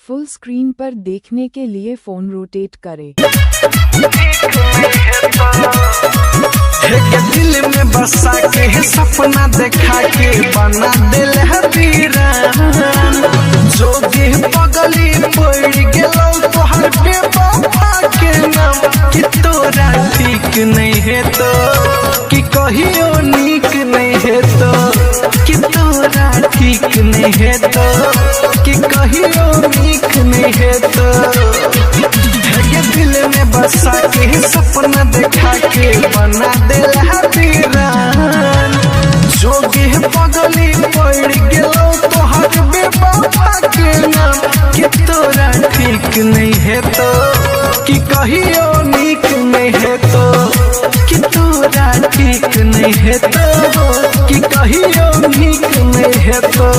फुल screen पर देखने के लिए फोन रोटेट करें। दिल में बसा के सपना देखा के बना दिल है वीरान। जोगे पगली पड़ गेलो तोहर बेवफा के नाम कि तोरा ठीक नहीं है तो कि कहियो नीक नहीं है तो कि तोरा ठीक नहीं है तो कि कहियो नीक नहीं है तो दिल में बसा के सपना देखा के बना दिल है वीरान। जोगे पगली पड़ गेलो तोहर बेवफा के नाम कि तोरा ठीक नहीं है तो कि कहियो नीक नहीं है तो कि तोरा ठीक नहीं है तो कि कहियो नीक नहीं है तो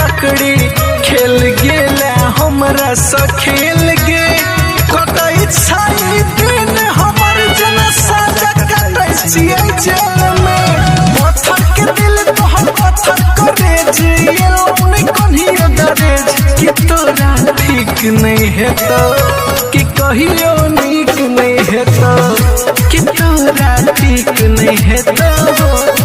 खेल गेला हमरा से खेल गे कतई छाई दिन हमर जना साजा कतई छियै जेल में पत्थर के दिल तोहर पत्थर करे जियल उन्हें कन्हियो दरेज कि तोरा ठीक नहीं है तो कि कहियो नीक नहीं है तो कि तोरा ठीक नहीं है तो